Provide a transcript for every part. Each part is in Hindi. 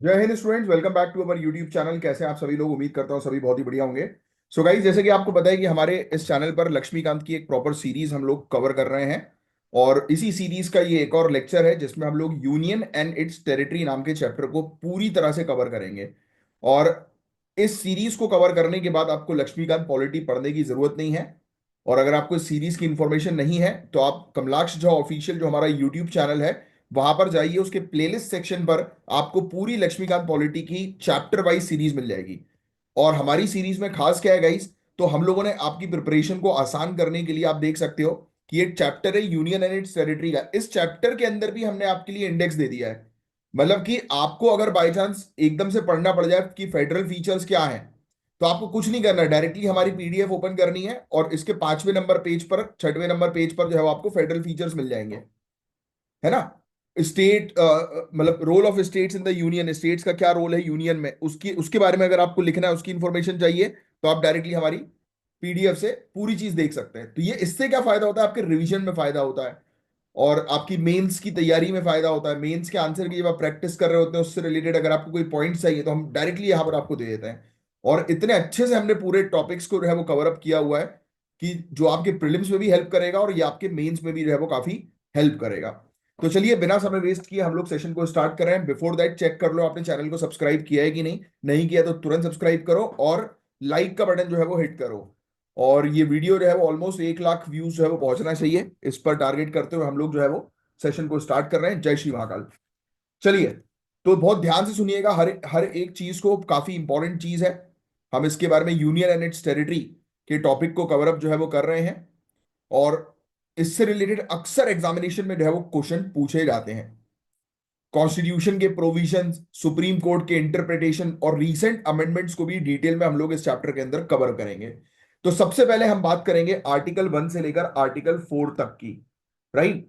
जय हिंद students, welcome back to our YouTube channel. कैसे हैं आप सभी लोग? उम्मीद करता हूं सभी बहुत ही बढ़िया होंगे। सो गाइस, जैसे कि आपको पता है कि हमारे इस चैनल पर लक्ष्मीकांत की एक प्रॉपर सीरीज हम लोग कवर कर रहे हैं। और इसी सीरीज का ये एक और लेक्चर है जिसमें हम लोग यूनियन एंड इट्स टेरिटरी नाम के चैप्टर को पूरी तरह से कवर करेंगे। और इस सीरीज को कवर करने के बाद आपको लक्ष्मीकांत पॉलिटी पढ़ने की जरूरत नहीं है। और अगर आपको इस सीरीज की इंफॉर्मेशन नहीं है तो आप कमलाक्ष झा ऑफिशियल जो हमारा यूट्यूब चैनल है वहां पर जाइए, उसके प्लेलिस्ट सेक्शन पर आपको पूरी लक्ष्मीकांत पॉलिटी की चैप्टर वाइज सीरीज मिल जाएगी। और हमारी सीरीज में खास क्या है गाइस, तो हम लोगों ने आपकी प्रिपरेशन को आसान करने के लिए आप देख सकते हो कि एक चैप्टर है यूनियन एंड इट्स टेरिटरी का। इस चैप्टर के अंदर भी हमने आपके लिए इंडेक्स दे दिया है। मतलब कि आपको अगर बाई चांस एकदम से पढ़ना पड़ जाए कि फेडरल फीचर्स क्या हैं, तो आपको कुछ नहीं करना, डायरेक्टली हमारी पीडीएफ ओपन करनी है और इसके 5वें नंबर पेज पर, 6वें नंबर पेज पर जो है वो आपको फेडरल फीचर्स मिल जाएंगे। है ना? स्टेट मतलब role of states in the union, states का क्या रोल है यूनियन में, उसकी उसके बारे में अगर आपको लिखना है, उसकी इंफॉर्मेशन चाहिए, तो आप डायरेक्टली हमारी पीडीएफ से पूरी चीज देख सकते हैं। तो ये इससे क्या फायदा होता है, आपके रिवीजन में फायदा होता है और आपकी मेंस की तैयारी में फायदा होता है। मेंस के आंसर की जब आप प्रैक्टिस कर रहे होते हैं उससे रिलेटेड अगर आपको कोई पॉइंट चाहिए तो हम डायरेक्टली यहाँ पर आपको दे देते हैं। और इतने अच्छे से हमने पूरे टॉपिक्स को जो है वो कवर अप किया हुआ है कि जो आपके प्रीलिम्स में भी हेल्प करेगा और ये आपके मेंस में भी जो है वो काफी हेल्प करेगा। तो चलिए बिना समय वेस्ट किए हम लोग सेशन को स्टार्ट कर रहे हैं। बिफोर दैट चेक कर लो आपने चैनल को सब्सक्राइब किया है कि नहीं। नहीं किया तो तुरंत सब्सक्राइब करो और लाइक का बटन जो है वो हिट करो। और ये वीडियो जो है वो ऑलमोस्ट 1 लाख व्यूज जो है वो पहुंचना चाहिए। इस पर टारगेट करते हुए हम लोग जो है वो सेशन को स्टार्ट कर रहे हैं। जय श्री महाकाल। चलिए, तो बहुत ध्यान से सुनिएगा, हर हर एक चीज को, काफी इंपॉर्टेंट चीज है। हम इसके बारे में यूनियन एंड इट्स टेरिटरी के टॉपिक को कवर अप जो है वो कर रहे हैं। और इससे रिलेटेड अक्सर एग्जामिनेशन में जो है वो क्वेश्चन पूछे जाते हैं। कॉन्स्टिट्यूशन के प्रोविजंस, सुप्रीम कोर्ट के इंटरप्रिटेशन और रीसेंट अमेंडमेंट्स को भी डिटेल में हम लोग इस चैप्टर के अंदर कवर करेंगे। तो सबसे पहले हम बात करेंगे आर्टिकल 1 से लेकर आर्टिकल 4 तक की। राइट?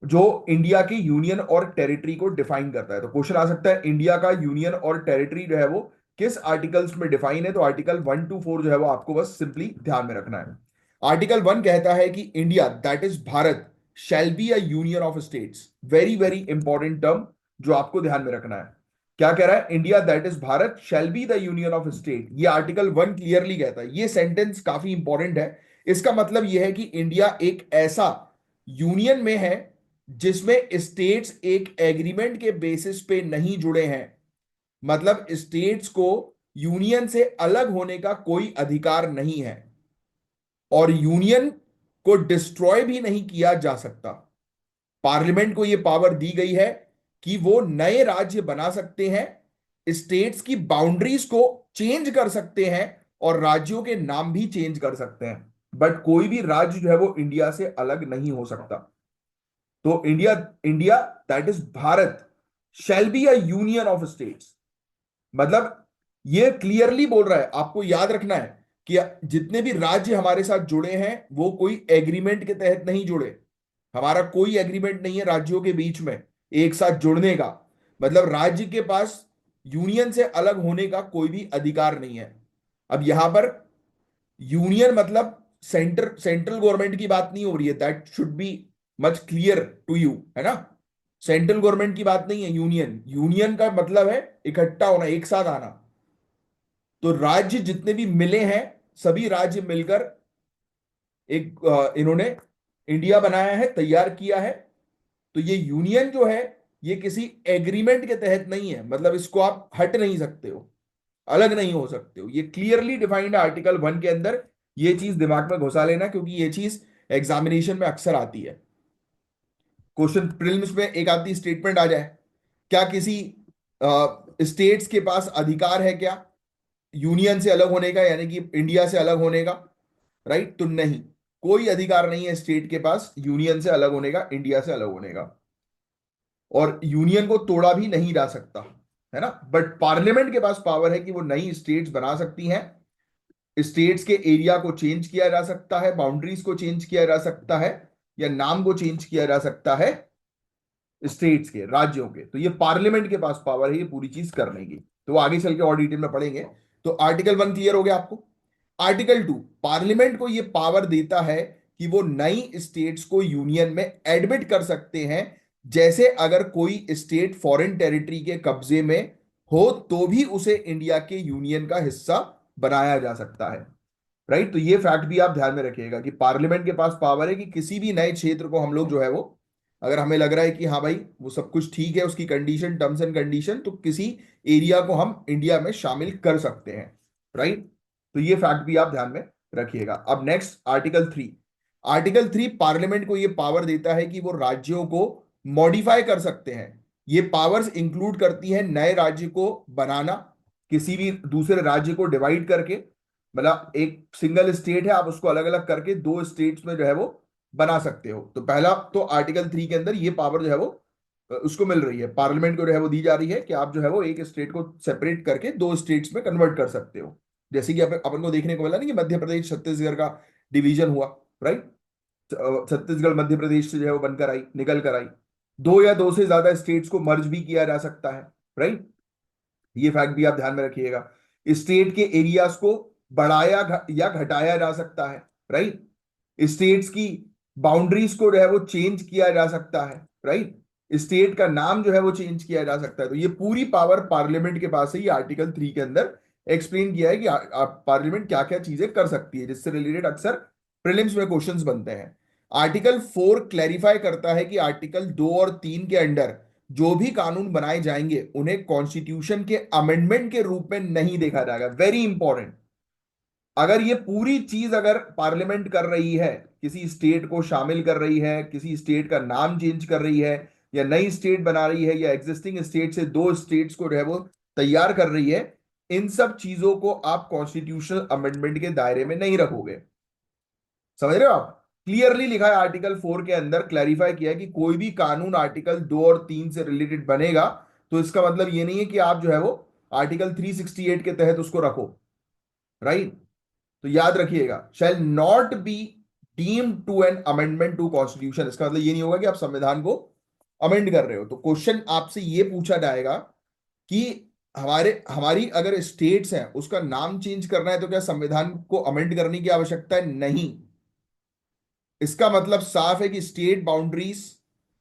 जो इंडिया की यूनियन और टेरिटरी को डिफाइन करता है। तो क्वेश्चन आ सकता है इंडिया का यूनियन और टेरिटरी जो है वो किस आर्टिकल्स में डिफाइन है। तो आर्टिकल 1 to 4 जो है वो आपको बस सिंपली ध्यान में रखना है। आर्टिकल 1 कहता है कि India, that is Bharat, shall be a union of states. Very very important term जो आपको ध्यान में रखना है। क्या कह रहा है? India that is Bharat shall be the union of state. ये आर्टिकल 1 क्लियरली कहता है। ये सेंटेंस काफी इंपॉर्टेंट है। इसका मतलब यह है कि इंडिया एक ऐसा यूनियन में है जिसमें स्टेट्स एक एग्रीमेंट के बेसिस पे नहीं जुड़े हैं। मतलब स्टेट्स को यूनियन से अलग होने का कोई अधिकार नहीं है और यूनियन को डिस्ट्रॉय भी नहीं किया जा सकता। पार्लियामेंट को यह पावर दी गई है कि वो नए राज्य बना सकते हैं, स्टेट्स की बाउंड्रीज को चेंज कर सकते हैं और राज्यों के नाम भी चेंज कर सकते हैं। बट कोई भी राज्य जो है वो इंडिया से अलग नहीं हो सकता। तो India India that is Bharat shall be a union of states. मतलब ये क्लियरली बोल रहा है, आपको याद रखना है कि जितने भी राज्य हमारे साथ जुड़े हैं वो कोई एग्रीमेंट के तहत नहीं जुड़े। हमारा कोई एग्रीमेंट नहीं है राज्यों के बीच में एक साथ जुड़ने का। मतलब राज्य के पास यूनियन से अलग होने का कोई भी अधिकार नहीं है। अब यहां पर यूनियन मतलब सेंट्रल गवर्नमेंट की बात नहीं हो रही है। That should be much clear to you, है ना? सेंट्रल गवर्नमेंट की बात नहीं है। यूनियन, यूनियन का मतलब है इकट्ठा होना, एक साथ आना। तो राज्य जितने भी मिले हैं, सभी राज्य मिलकर एक इन्होंने इंडिया बनाया है, तैयार किया है। तो ये यूनियन जो है ये किसी एग्रीमेंट के तहत नहीं है। मतलब इसको आप हट नहीं सकते हो, अलग नहीं हो सकते हो। ये क्लियरली डिफाइंड है आर्टिकल 1 के अंदर। ये चीज दिमाग में घुसा लेना क्योंकि ये चीज एग्जामिनेशन में अक्सर आती है। क्वेश्चन प्रीलिम्स में एक आधी स्टेटमेंट आ जाए, क्या किसी स्टेट्स के पास अधिकार है क्या यूनियन से अलग होने का, यानी कि इंडिया से अलग होने का? राइट? तो नहीं, कोई अधिकार नहीं है स्टेट के पास यूनियन से अलग होने का, इंडिया से अलग होने का। और यूनियन को तोड़ा भी नहीं जा सकता, है ना? बट पार्लियामेंट के पास पावर है कि वो नई स्टेट्स बना सकती हैं। स्टेट्स के एरिया को चेंज किया जा सकता है, बाउंड्रीज को चेंज किया जा सकता है, या नाम को चेंज किया जा सकता है स्टेट्स के, राज्यों के। तो ये पार्लियामेंट के पास पावर है ये पूरी चीज करने की। तो आगे चल के और डिटेल में पढ़ेंगे। तो आर्टिकल 1 क्लियर हो गया आपको। आर्टिकल 2 पार्लियामेंट को यह पावर देता है कि वो नई स्टेट्स को यूनियन में एडमिट कर सकते हैं। जैसे अगर कोई स्टेट फॉरेन टेरिटरी के कब्जे में हो तो भी उसे इंडिया के यूनियन का हिस्सा बनाया जा सकता है। राइट, तो ये फैक्ट भी आप ध्यान में रखिएगा कि पार्लियामेंट के पास पावर है कि किसी भी नए क्षेत्र को हम लोग जो है वो, अगर हमें लग रहा है कि हाँ भाई वो सब कुछ ठीक है, उसकी कंडीशन, टर्म्स एंड कंडीशन, तो किसी एरिया को हम इंडिया में शामिल कर सकते हैं। राइट, तो ये फैक्ट भी आप ध्यान में रखिएगा। अब नेक्स्ट आर्टिकल 3। आर्टिकल 3 पार्लियामेंट को ये पावर देता है कि वो राज्यों को मॉडिफाई कर सकते हैं। ये पावर्स इंक्लूड करती है नए राज्य को बनाना, किसी भी दूसरे राज्य को डिवाइड करके, मतलब एक सिंगल स्टेट है, आप उसको अलग अलग करके दो स्टेट्स में जो है वो बना सकते हो। तो पहला तो आर्टिकल 3 के अंदर ये पावर जो है वो उसको मिल रही है, पार्लियामेंट को जो है वो दी जा रही है कि आप जो है वो एक स्टेट को सेपरेट करके दो स्टेट्स में कन्वर्ट कर सकते हो। जैसे कि अपन को देखने को मिला ना कि मध्य प्रदेश छत्तीसगढ़ का डिवीजन हुआ। राइट, छत्तीसगढ़ मध्य प्रदेश से जो है वो बनकर आई, निकल कर आई। दो या दो से ज्यादा स्टेट्स को मर्ज भी किया जा सकता है। राइट, ये फैक्ट भी आप ध्यान में रखिएगा। स्टेट के एरियाज को बढ़ाया या घटाया जा सकता है। राइट, स्टेट्स की बाउंड्रीज को जो है वो चेंज किया जा सकता है। राइट, स्टेट का नाम जो है वो चेंज किया जा सकता है। तो ये पूरी पावर पार्लियामेंट के पास है। ये आर्टिकल 3 के अंदर एक्सप्लेन किया है कि पार्लियामेंट क्या क्या चीजें कर सकती है, जिससे रिलेटेड अक्सर प्रीलिम्स में क्वेश्चंस बनते हैं। आर्टिकल 4 क्लैरिफाई करता है कि आर्टिकल 2 और 3 के अंडर जो भी कानून बनाए जाएंगे उन्हें कॉन्स्टिट्यूशन के अमेंडमेंट के रूप में नहीं देखा जाएगा। Very important. अगर ये पूरी चीज अगर पार्लियामेंट कर रही है, किसी स्टेट को शामिल कर रही है, किसी स्टेट का नाम चेंज कर रही है, या नई स्टेट बना रही है, या एग्जिस्टिंग स्टेट से दो स्टेट्स को जो है वो तैयार कर रही है, इन सब चीजों को आप कॉन्स्टिट्यूशनल अमेंडमेंट के दायरे में नहीं रखोगे। समझ रहे हो आप? क्लियरली लिखा है आर्टिकल 4 के अंदर, क्लैरिफाई किया है कि कोई भी कानून आर्टिकल 2 और 3 से रिलेटेड बनेगा तो इसका मतलब ये नहीं है कि आप जो है वो आर्टिकल 368 के तहत उसको रखो। राइट, तो याद रखिएगा, shall not be deemed to an amendment to constitution. इसका मतलब ये नहीं होगा कि आप संविधान को अमेंड कर रहे हो। तो क्वेश्चन आपसे ये पूछा जाएगा कि हमारी अगर स्टेट्स हैं उसका नाम चेंज करना है तो क्या संविधान को अमेंड करने की आवश्यकता है? नहीं। इसका मतलब साफ है कि स्टेट बाउंड्रीज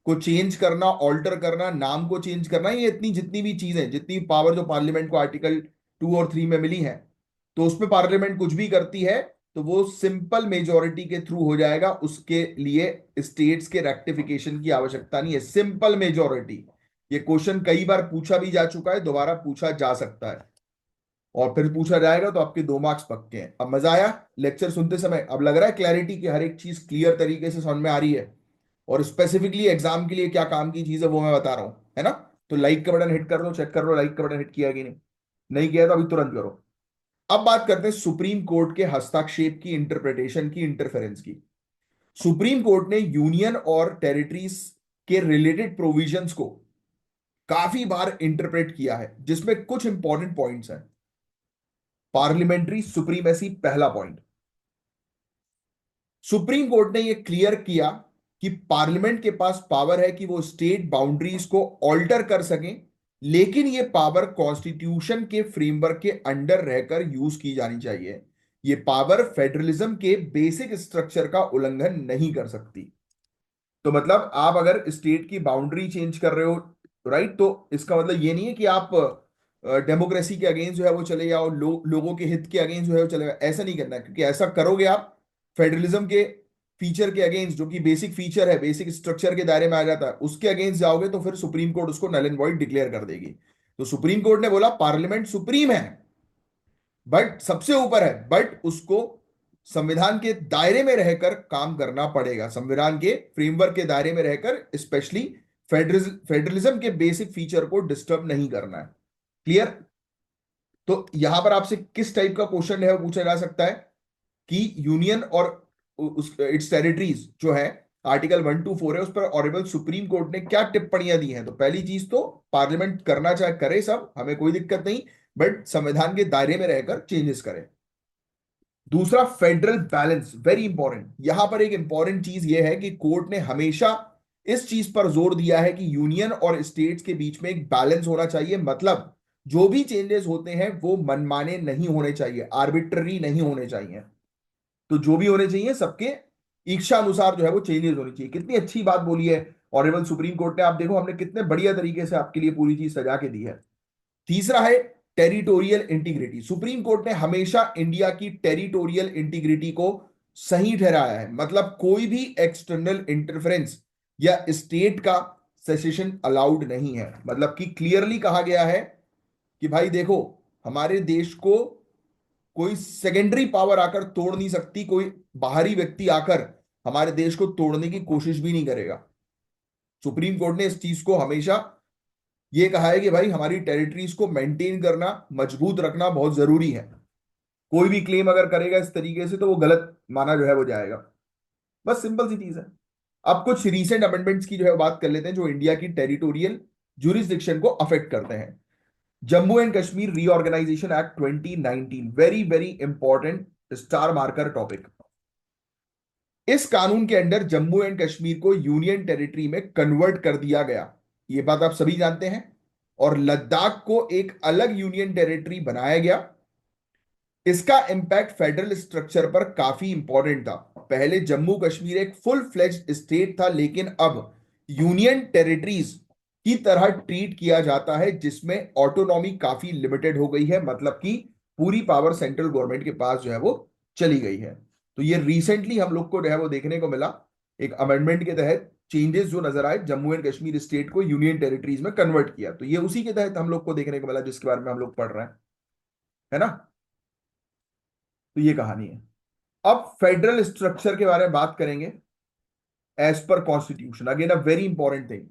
को चेंज करना, ऑल्टर करना, नाम को चेंज करना, ये इतनी जितनी भी चीजें, जितनी पावर जो पार्लियामेंट को आर्टिकल 2 और 3 में मिली है, तो उसमें पार्लियामेंट कुछ भी करती है तो वो सिंपल मेजोरिटी के थ्रू हो जाएगा। उसके लिए स्टेट्स के रेक्टिफिकेशन की आवश्यकता नहीं है, सिंपल मेजोरिटी। ये क्वेश्चन कई बार पूछा भी जा चुका है, दोबारा पूछा जा सकता है, और फिर पूछा जाएगा तो आपके 2 मार्क्स पक्के हैं। अब मजा आया लेक्चर सुनते समय? अब लग रहा है क्लैरिटी की हर एक चीज क्लियर तरीके से समझ में आ रही है, और स्पेसिफिकली एग्जाम के लिए क्या काम की चीज है वो मैं बता रहा हूं, है ना? तो लाइक का बटन हिट कर दो, चेक कर लो लाइक का बटन हिट किया कि नहीं। नहीं किया तो अभी तुरंत करो। अब बात करते हैं सुप्रीम कोर्ट के हस्तक्षेप की, इंटरप्रिटेशन की, इंटरफेरेंस की। सुप्रीम कोर्ट ने यूनियन और टेरिटरीज के रिलेटेड प्रोविजंस को काफी बार इंटरप्रेट किया है, जिसमें कुछ इंपॉर्टेंट पॉइंट्स हैं। पार्लियामेंट्री सुप्रीमेसी पहला पॉइंट। सुप्रीम कोर्ट ने यह क्लियर किया कि पार्लियामेंट के पास पावर है कि वो स्टेट बाउंड्रीज को ऑल्टर कर सकें, लेकिन यह पावर कॉन्स्टिट्यूशन के फ्रेमवर्क के अंडर रहकर यूज की जानी चाहिए। यह पावर फेडरलिज्म के बेसिक स्ट्रक्चर का उल्लंघन नहीं कर सकती। तो मतलब आप अगर स्टेट की बाउंड्री चेंज कर रहे हो, राइट, तो इसका मतलब ये नहीं है कि आप डेमोक्रेसी के अगेंस्ट जो है वो चले जाओ, लोगों के हित के अगेंस्ट जो है वो चले जाओ। ऐसा नहीं करना है, क्योंकि ऐसा करोगे आप फेडरलिज्म के फीचर के अगेंस्ट, जो कि बेसिक फीचर है, बेसिक स्ट्रक्चर के दायरे में आ जाता है, उसके अगेंस्ट जाओगे तो फिर सुप्रीम कोर्ट उसको नल एंड वॉइड डिक्लेयर कर देगी। तो सुप्रीम कोर्ट ने बोला पार्लियामेंट सुप्रीम है, बट सबसे ऊपर है, बट उसको संविधान के दायरे में रहकर काम करना पड़ेगा, संविधान के फ्रेमवर्क के दायरे में रहकर, स्पेशली फेडरलिज्म के बेसिक फीचर को डिस्टर्ब नहीं करना है। क्लियर? तो यहां पर आपसे किस टाइप का क्वेश्चन है वो पूछा जा सकता है कि यूनियन और उस इट्स टेरिटरीज जो है, आर्टिकल 1 to 4 है, उस पर ऑनरेबल सुप्रीम कोर्ट ने क्या टिप्पणियां दी हैं। तो पहली चीज तो पार्लियामेंट करना चाहे करे सब, हमें कोई दिक्कत नहीं, बट संविधान के दायरे में रहकर चेंजेस करें। दूसरा, फेडरल बैलेंस, वेरी इंपॉर्टेंट। यहां पर एक इंपॉर्टेंट चीज यह है कि कोर्ट ने हमेशा इस चीज पर जोर दिया है कि यूनियन और स्टेट्स के बीच में एक बैलेंस होना चाहिए। मतलब जो भी चेंजेस होते हैं वो मनमाने नहीं होने चाहिए, आर्बिट्ररी नहीं होने चाहिए। तो जो भी होने चाहिए सबके इच्छा अनुसार जो है वो चेंजेस होनी चाहिए। कितनी अच्छी बात बोली है ऑनरेबल सुप्रीम कोर्ट ने। आप देखो हमने कितने बढ़िया तरीके से आपके लिए पूरी चीज सजा के दी है। तीसरा है टेरिटोरियल इंटीग्रिटी। सुप्रीम कोर्ट ने हमेशा इंडिया की टेरिटोरियल इंटीग्रिटी को सही ठहराया है, मतलब कोई भी एक्सटर्नल इंटरफेरेंस या स्टेट का सेसेशन अलाउड नहीं है। मतलब कि क्लियरली कहा गया है कि भाई देखो, हमारे देश को कोई सेकेंडरी पावर आकर तोड़ नहीं सकती, कोई बाहरी व्यक्ति आकर हमारे देश को तोड़ने की कोशिश भी नहीं करेगा। सुप्रीम कोर्ट ने इस चीज को हमेशा ये कहा है कि भाई हमारी टेरिटरीज को मेंटेन करना, मजबूत रखना बहुत जरूरी है। कोई भी क्लेम अगर करेगा इस तरीके से तो वो गलत माना जो है वो जाएगा। बस सिंपल सी चीज है। अब कुछ रीसेंट अमेंडमेंट्स की जो है बात कर लेते हैं जो इंडिया की टेरिटोरियल जुरिस्डिक्शन को अफेक्ट करते हैं। Jammu and Kashmir reorganisation act 2019, very very important star marker topic. इस कानून के अंडर जम्मू एंड कश्मीर को यूनियन टेरिटरी में कन्वर्ट कर दिया गया, ये बात आप सभी जानते हैं। और लद्दाख को एक अलग यूनियन टेरिटरी बनाया गया। इसका इंपैक्ट फेडरल स्ट्रक्चर पर काफी इंपॉर्टेंट था। पहले जम्मू कश्मीर एक फुल फ्लेज्ड स्टेट था, लेकिन अब यूनियन टेरिटरीज की तरह ट्रीट किया जाता है, जिसमें ऑटोनॉमी काफी लिमिटेड हो गई है। मतलब कि पूरी पावर सेंट्रल गवर्नमेंट के पास जो है वो चली गई है। तो ये रिसेंटली हम लोग को जो है वो देखने को मिला, एक अमेंडमेंट के तहत चेंजेस जो नजर आए, जम्मू एंड कश्मीर स्टेट को यूनियन टेरिटरीज में कन्वर्ट किया। तो ये उसी के तहत हम लोग को देखने को मिला जिसके बारे में हम लोग पढ़ रहे हैं, है ना। तो ये कहानी है। अब फेडरल स्ट्रक्चर के बारे में बात करेंगे। As per constitution, again a very important thing,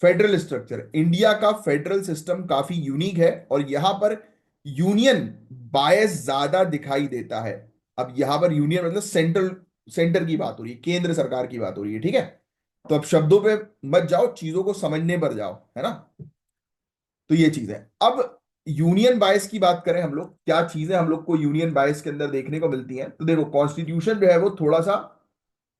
federal structure. India का फेडरल सिस्टम काफी यूनिक है और यहां पर यूनियन बायस ज्यादा दिखाई देता है। अब यहां पर यूनियन मतलब सेंट्रल, सेंटर की बात हो रही है, केंद्र सरकार की बात हो रही है, ठीक है। तो अब शब्दों पे मत जाओ, चीजों को समझने पर जाओ, है ना। तो ये चीज है। अब यूनियन बायस की बात करें हम लोग, क्या चीजें हम लोग को यूनियन बायस के अंदर देखने को मिलती हैं। तो देखो, कॉन्स्टिट्यूशन जो है वो थोड़ा सा,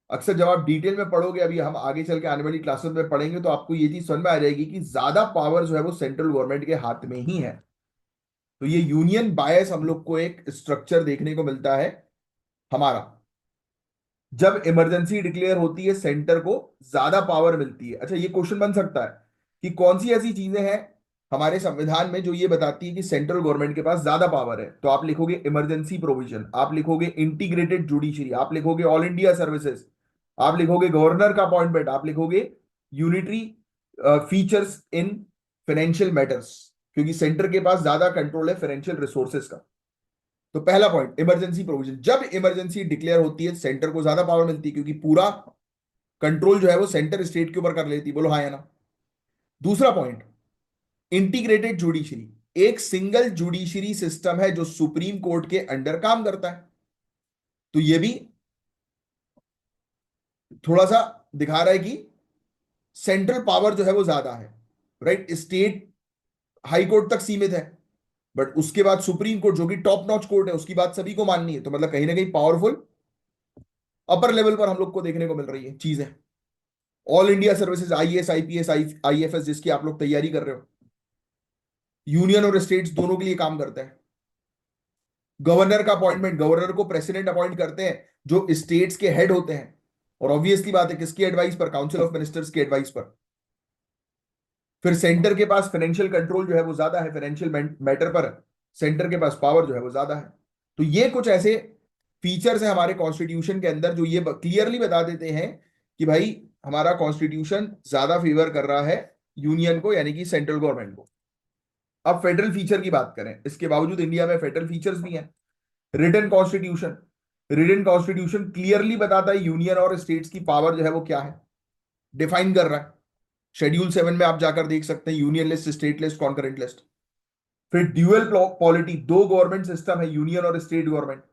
अक्सर जब आप डिटेल में पढ़ोगे, अभी हम आगे चल के आने वाली क्लासेस में पढ़ेंगे, तो आपको ये चीज समझ में आ जाएगी कि ज्यादा पावर जो है वो सेंट्रल गवर्नमेंट के हाथ में ही है। तो ये यूनियन बायस हम लोग को एक स्ट्रक्चर देखने को मिलता है हमारा। जब इमरजेंसी डिक्लेयर होती है, सेंटर को ज्यादा पावर मिलती है। अच्छा, ये क्वेश्चन बन सकता है कि कौन सी ऐसी चीजें हैं हमारे संविधान में जो ये बताती है कि सेंट्रल गवर्नमेंट के पास ज्यादा पावर है। तो आप लिखोगे इमरजेंसी प्रोविजन, आप लिखोगे इंटीग्रेटेड जुडिशरी, आप लिखोगे ऑल इंडिया सर्विसेज, आप लिखोगे गवर्नर का अपॉइंटमेंट, आप लिखोगे unitary features in financial matters, क्योंकि सेंटर के पास ज्यादा कंट्रोल है फाइनेंशियल रिसोर्सेज का। तो पहला पॉइंट इमरजेंसी प्रोविजन, जब इमरजेंसी डिक्लेयर होती है सेंटर को ज्यादा पावर मिलती है, क्योंकि पूरा कंट्रोल जो है वो सेंटर स्टेट के ऊपर कर लेती है। बोलो हाँ या ना। दूसरा पॉइंट, इंटीग्रेटेड जुडिशरी, एक सिंगल जुडिशरी सिस्टम है जो सुप्रीम कोर्ट के अंडर काम करता है। तो ये भी थोड़ा सा दिखा रहा है कि सेंट्रल पावर जो है वो ज्यादा है, राइट। स्टेट हाई कोर्ट तक सीमित है, बट उसके बाद सुप्रीम कोर्ट जो कि टॉप नॉच कोर्ट है, उसकी बात सभी को माननी है। तो मतलब कहीं ना कहीं पावरफुल अपर लेवल पर हम लोग को देखने को मिल रही है चीजें। All India services, IAS IPS IFS, जिसकी आप लोग तैयारी कर रहे हो, यूनियन और स्टेट्स दोनों के लिए काम करता है। गवर्नर का अपॉइंटमेंट, गवर्नर को प्रेसिडेंट अपॉइंट करते हैं जो स्टेट्स के हेड होते हैं, और ऑब्वियसली बात है किसकी एडवाइस पर, काउंसिल ऑफ मिनिस्टर्स की एडवाइस पर। फिर सेंटर के पास फाइनेंशियल कंट्रोल जो है वो ज्यादा है, फाइनेंशियल मैटर पर सेंटर के पास पावर जो है वो ज्यादा है। तो ये कुछ ऐसे फीचर्स हैं हमारे कॉन्स्टिट्यूशन के अंदर जो ये क्लियरली बता देते हैं कि भाई हमारा कॉन्स्टिट्यूशन ज्यादा फेवर कर रहा है यूनियन को, यानी कि सेंट्रल गवर्नमेंट को। अब फेडरल फीचर की बात करें, इसके बावजूद इंडिया में फेडरल फीचर्स भी हैं। Written constitution, written constitution clearly बताता है यूनियन और स्टेट्स की पावर जो है वो क्या है, डिफाइन कर रहा है। शेड्यूल 7 में आप जाकर देख सकते हैं, union list, state list, concurrent list. फिर ड्यूअल पॉलिटी, दो गवर्नमेंट सिस्टम है, यूनियन और स्टेट गवर्नमेंट।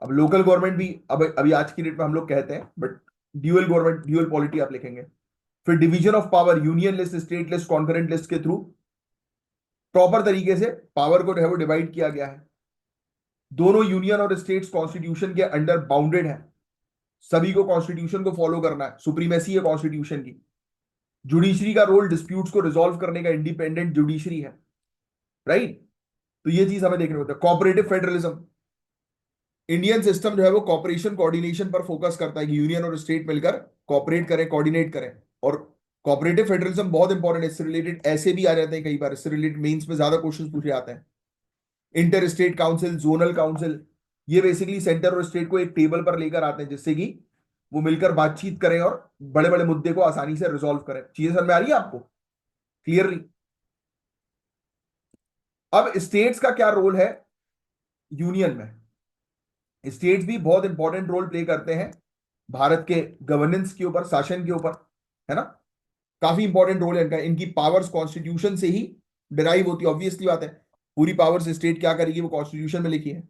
अब लोकल गवर्नमेंट भी अब अभी आज की डेट में हम लोग कहते हैं, but dual government, dual polity आप लिखेंगे। फिर division of power, union list, state list, concurrent list के थ्रू प्रॉपर तरीके से पावर को जो है वो डिवाइड किया गया है। दोनों यूनियन और स्टेट्स कॉन्स्टिट्यूशन के अंडर बाउंडेड है, सभी को कॉन्स्टिट्यूशन को फॉलो करना है, सुप्रीमेसी है कॉन्स्टिट्यूशन की। जुडिशरी का रोल डिस्प्यूट्स को रिजॉल्व करने का, इंडिपेंडेंट जुडिशरी है, राइट। तो ये चीज हमें देखने को होता है। कोऑपरेटिव फेडरलिज्म, इंडियन सिस्टम जो है वो कॉपरेशन कोऑर्डिनेशन पर फोकस करता है कि यूनियन और स्टेट मिलकर कोऑपरेट करें, कोऑर्डिनेट करें और कोऑपरेटिव फेडरलिज्म बहुत इंपॉर्टेंट है, इससे रिलेटेड ऐसे भी आ जाते हैं कई बार, इससे रिलेटेड मेंस में ज्यादा क्वेश्चंस पूछे जाते हैं। Inter state council, zonal council, ये बेसिकली सेंटर और स्टेट को एक टेबल पर लेकर आते हैं जिससे कि वो मिलकर बातचीत करें और बड़े बड़े मुद्दे को आसानी से रिजॉल्व करें। चीजें समझ में आ रही है आपको क्लियरली? अब स्टेट्स का क्या रोल है यूनियन में? स्टेट्स भी बहुत इंपॉर्टेंट रोल प्ले करते हैं भारत के गवर्नेंस के ऊपर, शासन के ऊपर, है ना। काफी इंपॉर्टेंट रोल है इनका। इनकी पावर्स कॉन्स्टिट्यूशन से ही डिराइव होती है, ऑब्वियसली बात है। पूरी पावर्स स्टेट क्या करेगी वो कॉन्स्टिट्यूशन में लिखी है।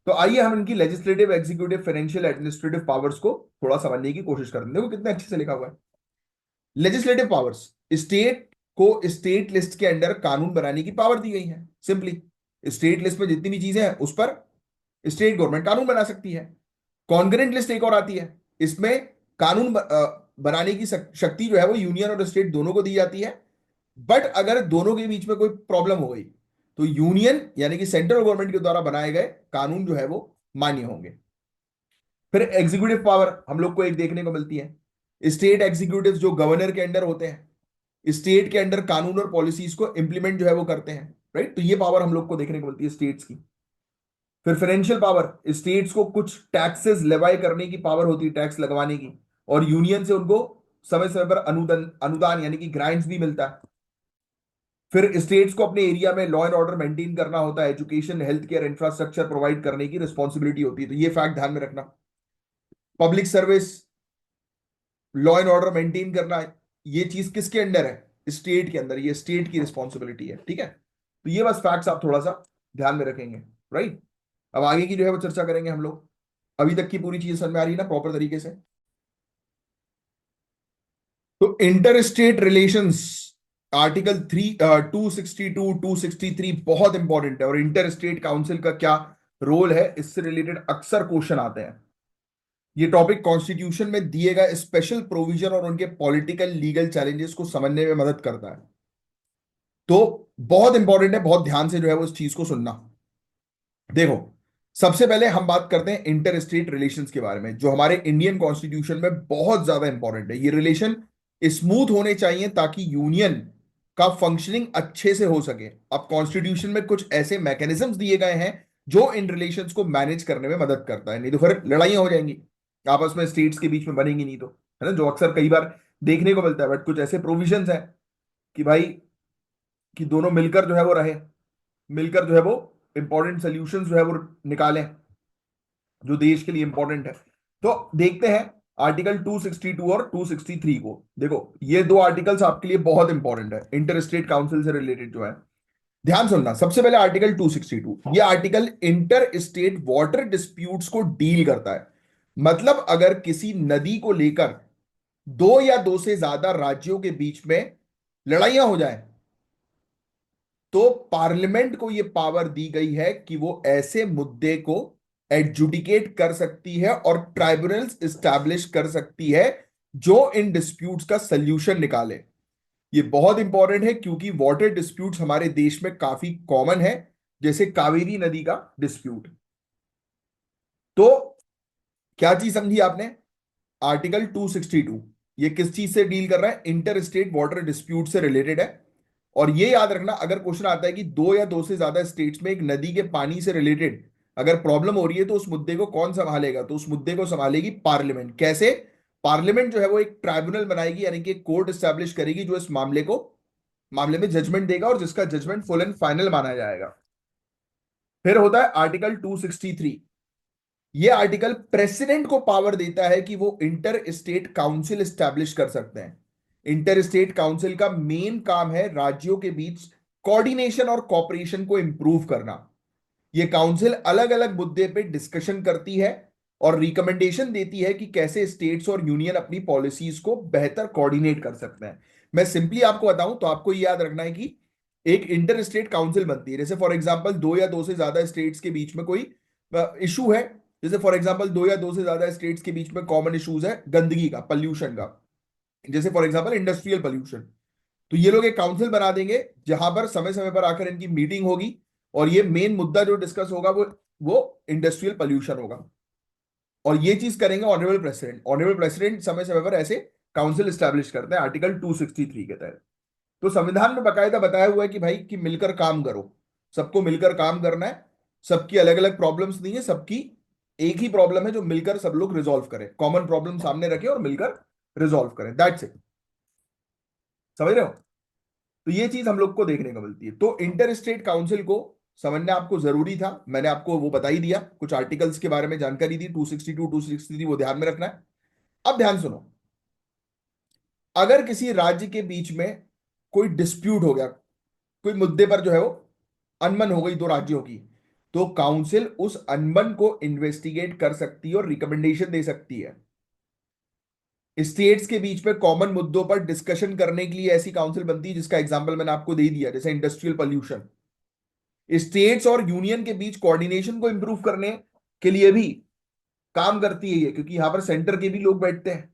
तो आइए हम इनकी legislative, executive, financial, administrative powers को थोड़ा समझने की कोशिश करते हैं। देखो कितने अच्छे से लिखा हुआ है। लेजिस्लेटिव पावर्स, स्टेट को स्टेट लिस्ट के अंडर कानून बनाने की पावर दी गई है। सिंपली स्टेट लिस्ट में जितनी भी चीजें हैं उस पर स्टेट गवर्नमेंट कानून बना सकती है। कॉन्करेंट लिस्ट एक और आती है, इसमें कानून बनाने की शक्ति जो है वो यूनियन और स्टेट दोनों को दी जाती है। बट अगर दोनों के बीच में कोई प्रॉब्लम हो गई तो यूनियन यानी कि सेंट्रल गवर्नमेंट के द्वारा बनाए गए कानून जो है वो मान्य होंगे। फिर एग्जीक्यूटिव पावर हम लोग को एक देखने को मिलती है। स्टेट एग्जीक्यूटिव जो गवर्नर के अंडर होते हैं, स्टेट के अंडर कानून और पॉलिसीज को इंप्लीमेंट जो है वो करते हैं, राइट। तो ये पावर हम लोग को देखने को मिलती है स्टेट्स की। फिर फाइनेंशियल पावर, स्टेट्स को कुछ टैक्सेस लेवाई करने की पावर होती है, टैक्स लगवाने की, और यूनियन से उनको समय समय पर अनुदान अनुदान यानी कि ग्रांट्स भी मिलता है। फिर स्टेट्स को अपने एरिया में लॉ एंड ऑर्डर मेंटेन करना होता है, education, health care, infrastructure provide करने की रिस्पॉन्सिबिलिटी होती है। तो ये फैक्ट ध्यान में रखना। Public service, law and order maintain करना, ये चीज किसके अंडर है? स्टेट के अंदर। ये स्टेट की रिस्पॉन्सिबिलिटी है, ठीक है। तो ये बस फैक्ट्स आप थोड़ा सा ध्यान में रखेंगे, राइट। अब आगे की जो है वो चर्चा करेंगे हम लोग। अभी तक की पूरी चीज समझ में आ रही है ना प्रॉपर तरीके से? तो इंटर स्टेट रिलेशंस, आर्टिकल 262 263 बहुत इंपॉर्टेंट है। और इंटर स्टेट काउंसिल का क्या रोल है, इससे रिलेटेड अक्सर क्वेश्चन आते हैं। ये टॉपिक कॉन्स्टिट्यूशन में दिए गए स्पेशल प्रोविजन और उनके पॉलिटिकल लीगल चैलेंजेस को समझने में मदद करता है। तो बहुत इंपॉर्टेंट है, बहुत ध्यान से जो है वो इस चीज को सुनना। देखो, सबसे पहले हम बात करते हैं इंटर स्टेट रिलेशंस के बारे में, जो हमारे इंडियन कॉन्स्टिट्यूशन में बहुत ज्यादा इंपॉर्टेंट है। ये रिलेशन स्मूथ होने चाहिए ताकि यूनियन का फंक्शनिंग अच्छे से हो सके। अब कॉन्स्टिट्यूशन में कुछ ऐसे मैकेनिज्म्स दिए गए हैं जो इन रिलेशंस को मैनेज करने में मदद करता है, नहीं तो फिर लड़ाइयां हो जाएंगी आपस में, स्टेट्स के बीच में बनेंगी नहीं तो, है ना, जो अक्सर कई बार देखने को मिलता है। बट कुछ ऐसे प्रोविजंस हैं कि भाई कि दोनों मिलकर जो है वो रहे, मिलकर जो है वो इंपॉर्टेंट सोल्यूशन जो है वो निकालें जो देश के लिए इंपॉर्टेंट है। तो देखते हैं आर्टिकल 262 और 263 को। देखो ये दो आर्टिकल्स आपके लिए बहुत इंपॉर्टेंट है इंटर स्टेट काउंसिल से रिलेटेड जो है। ध्यान सुनना, सबसे पहले आर्टिकल 262, ये article inter state water disputes को डील करता है। मतलब अगर किसी नदी को लेकर दो या दो से ज्यादा राज्यों के बीच में लड़ाइयां हो जाए तो पार्लियामेंट को यह पावर दी गई है कि वो ऐसे मुद्दे को एडजुडिकेट कर सकती है और ट्राइब्यूनल्स एस्टैब्लिश कर सकती है जो इन डिस्प्यूट्स का सल्यूशन निकाले। ये बहुत इंपॉर्टेंट है क्योंकि वाटर डिस्प्यूट्स हमारे देश में काफी कॉमन है, जैसे कावेरी नदी का डिस्प्यूट। तो क्या चीज समझी आपने? आर्टिकल 262 ये किस चीज से डील कर रहा है? इंटर स्टेट वाटर डिस्प्यूट से रिलेटेड है। और ये याद रखना, अगर क्वेश्चन आता है कि दो या दो से ज्यादा स्टेट्स में एक नदी के पानी से रिलेटेड अगर प्रॉब्लम हो रही है तो उस मुद्दे को कौन संभालेगा? तो उस मुद्दे को संभालेगी पार्लियामेंट। कैसे? पार्लियामेंट जो है वो एक ट्राइब्यूनल बनाएगी यानी कि एक कोर्ट एस्टैब्लिश करेगी जो इस मामले में जजमेंट देगा और जिसका जजमेंट फुल एंड फाइनल माना जाएगा। फिर होता है आर्टिकल 263। ये आर्टिकल प्रेसिडेंट को पावर देता है कि वो इंटर स्टेट काउंसिल स्टैब्लिश कर सकते हैं। इंटर स्टेट काउंसिल का मेन काम है राज्यों के बीच कोऑर्डिनेशन और कॉपरेशन को इंप्रूव करना। ये काउंसिल अलग अलग मुद्दे पे डिस्कशन करती है और रिकमेंडेशन देती है कि कैसे स्टेट्स और यूनियन अपनी पॉलिसीज को बेहतर कोऑर्डिनेट कर सकते हैं। मैं सिंपली आपको बताऊं तो आपको ये याद रखना है कि एक इंटर स्टेट काउंसिल बनती है, जैसे फॉर एग्जांपल दो या दो से ज्यादा स्टेट्स के बीच में कोई इशू है। जैसे फॉर एग्जांपल दो या दो से ज्यादा स्टेट्स के बीच में कॉमन इश्यूज है गंदगी का, पॉल्यूशन का, जैसे फॉर एग्जांपल इंडस्ट्रियल पॉल्यूशन। तो ये लोग एक काउंसिल बना देंगे जहां पर समय समय पर आकर इनकी मीटिंग होगी और ये मेन मुद्दा जो डिस्कस होगा वो इंडस्ट्रियल पॉल्यूशन होगा। और ये चीज करेंगे ऑनरेबल प्रेसिडेंट। ऑनरेबल प्रेसिडेंट समय समय पर ऐसे काउंसिल स्टैब्लिश करते हैं आर्टिकल 263 के तहत। तो संविधान में बकायदा बताया हुआ है कि भाई कि मिलकर काम करो, सबको मिलकर काम करना है, सबकी अलग अलग प्रॉब्लम्स नहीं है, सबकी एक ही प्रॉब्लम है जो मिलकर सब लोग रिजॉल्व करें, कॉमन प्रॉब्लम सामने रखें और मिलकर रिजॉल्व करें, दैट्स इट। समझ रहे हो? तो ये चीज हम लोग को देखने को मिलती है। तो इंटर स्टेट काउंसिल को समझना आपको जरूरी था, मैंने आपको वो बता ही दिया, कुछ आर्टिकल्स के बारे में जानकारी दी, 262 263 वो ध्यान में रखना है। अब ध्यान सुनो, अगर किसी राज्य के बीच में कोई डिस्प्यूट हो गया, कोई मुद्दे पर जो है वो अनबन हो गई दो राज्यों की, तो काउंसिल उस अनबन को इन्वेस्टिगेट कर सकती है और रिकमेंडेशन दे सकती है। स्टेट्स के बीच में कॉमन मुद्दों पर डिस्कशन करने के लिए ऐसी काउंसिल बनती है, जिसका एग्जांपल मैंने आपको दे दिया, जैसे इंडस्ट्रियल पोल्यूशन। स्टेट्स और यूनियन के बीच कोऑर्डिनेशन को इंप्रूव करने के लिए भी काम करती है ये, क्योंकि यहां पर सेंटर के भी लोग बैठते हैं,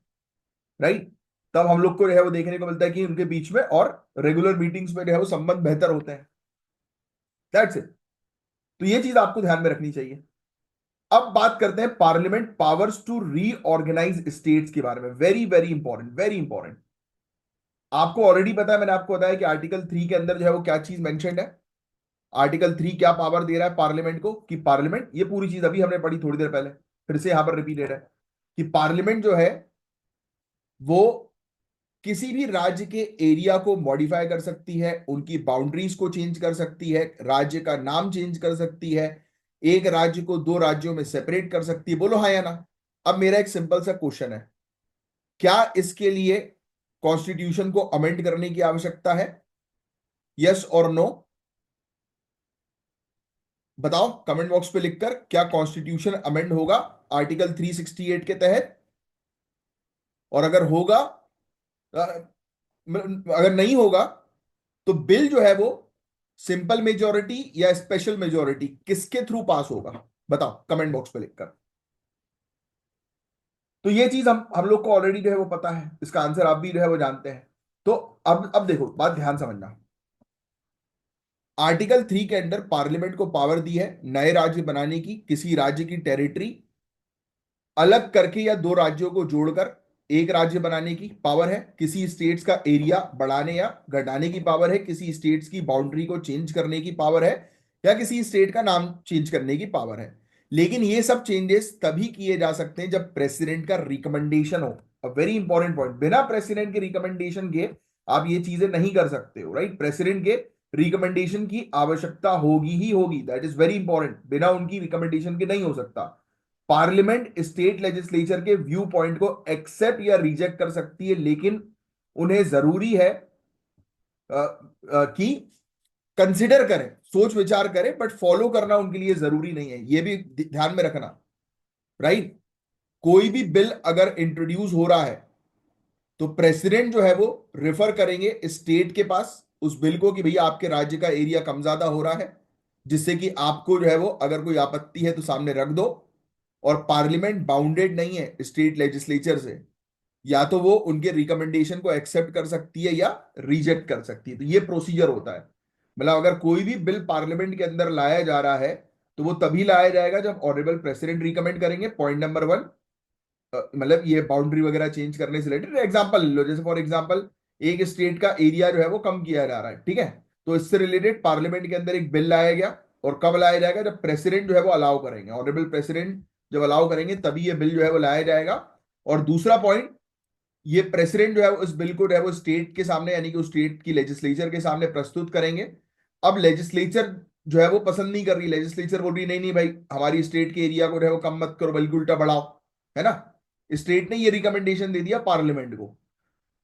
राइट। तब हम लोग को जो है वो देखने को मिलता है कि उनके बीच में और रेगुलर मीटिंग्स में जो है वो संबंध बेहतर होते हैं, दैट्स इट। तो ये चीज आपको ध्यान में रखनी चाहिए। अब बात करते हैं parliament powers to reorganise states के बारे में, very very important, very important. आपको ऑलरेडी पता है, मैंने आपको बताया कि आर्टिकल 3 के अंदर जो है वो क्या चीज मेंशन्ड है। आर्टिकल 3 क्या पावर दे रहा है पार्लियामेंट को, कि पार्लियामेंट, ये पूरी चीज अभी हमने पढ़ी थोड़ी देर पहले, फिर से यहां पर रिपीटेड है, कि पार्लियामेंट जो है वो किसी भी राज्य के एरिया को मॉडिफाई कर सकती है, उनकी बाउंड्रीज को चेंज कर सकती है, राज्य का नाम चेंज कर सकती है, एक राज्य को दो राज्यों में सेपरेट कर सकती है। बोलो हाँ या ना। अब मेरा एक सिंपल सा क्वेश्चन है, क्या इसके लिए कॉन्स्टिट्यूशन को अमेंड करने की आवश्यकता है? यस और नो बताओ कमेंट बॉक्स पे लिखकर, क्या कॉन्स्टिट्यूशन अमेंड होगा आर्टिकल 368 के तहत? और अगर होगा, अगर नहीं होगा, तो बिल जो है वो सिंपल मेजोरिटी या स्पेशल मेजोरिटी किसके थ्रू पास होगा? बताओ कमेंट बॉक्स पे लिखकर। तो ये चीज हम लोग को ऑलरेडी जो है वो पता है, इसका आंसर आप भी जो है वो जानते हैं। तो अब देखो, बात ध्यान समझना। आर्टिकल 3 के अंदर पार्लियामेंट को पावर दी है नए राज्य बनाने की, किसी राज्य की टेरिटरी अलग करके या दो राज्यों को जोड़कर एक राज्य बनाने की पावर है, किसी स्टेट्स का एरिया बढ़ाने या घटाने की पावर है, किसी स्टेट्स की बाउंड्री को चेंज करने की पावर है, या किसी स्टेट का नाम चेंज करने की पावर है। लेकिन ये सब चेंजेस तभी किए जा सकते हैं जब प्रेसिडेंट का रिकमेंडेशन हो। अ वेरी इंपॉर्टेंट पॉइंट, बिना प्रेसिडेंट के रिकमेंडेशन के आप ये चीजें नहीं कर सकते हो, राइट। प्रेसिडेंट के रिकमेंडेशन की आवश्यकता होगी ही होगी, दैट इज वेरी इंपॉर्टेंट, बिना उनकी रिकमेंडेशन के नहीं हो सकता। पार्लियामेंट स्टेट लेजिस्लेचर के व्यू पॉइंट को एक्सेप्ट या रिजेक्ट कर सकती है, लेकिन उन्हें जरूरी है कि कंसिडर करें, सोच विचार करें, बट फॉलो करना उनके लिए जरूरी नहीं है, ये भी ध्यान में रखना, राइट। कोई भी बिल अगर इंट्रोड्यूस हो रहा है तो प्रेसिडेंट जो है वो रेफर करेंगे स्टेट के पास उस बिल को, कि भैया आपके राज्य का एरिया कम ज्यादा हो रहा है, जिससे कि आपको जो है वो अगर कोई आपत्ति है तो सामने रख दो। और पार्लियामेंट बाउंडेड नहीं है स्टेट लेजिस्लेचर से, या तो वो उनके रिकमेंडेशन को एक्सेप्ट कर सकती है या रिजेक्ट कर सकती है। तो ये प्रोसीजर होता है। मतलब अगर कोई भी बिल पार्लियामेंट के अंदर लाया जा रहा है तो वो तभी लाया जाएगा जब ऑनरेबल प्रेसिडेंट रिकमेंड करेंगे, पॉइंट नंबर 1। मतलब ये बाउंड्री वगैरह चेंज करने से रिलेटेड एग्जांपल लो, जैसे फॉर एग्जांपल एक स्टेट का एरिया जो है वो कम किया जा रहा है, ठीक है, तो इससे रिलेटेड पार्लियामेंट के अंदर एक बिल लाया गया। और कब लाया जाएगा? जब प्रेसिडेंट जो है वो अलाउ करेंगे, ऑनरेबल प्रेसिडेंट जब अलाउ करेंगे तभी ये बिल जो है वो लाया जाएगा। और दूसरा पॉइंट, ये प्रेसिडेंट जो है वो इस बिल को जो है वो स्टेट के सामने, यानी कि उस स्टेट की लेजिस्लेचर के सामने प्रस्तुत करेंगे। अब लेजिस्लेचर जो है वो पसंद नहीं कर रही, लेजिस्लेचर बोल रही नहीं नहीं भाई, हमारी स्टेट के एरिया को जो है वो कम मत करो बल्कि उल्टा बढ़ाओ, है ना। स्टेट ने ये रिकमेंडेशन दे दिया पार्लियामेंट को।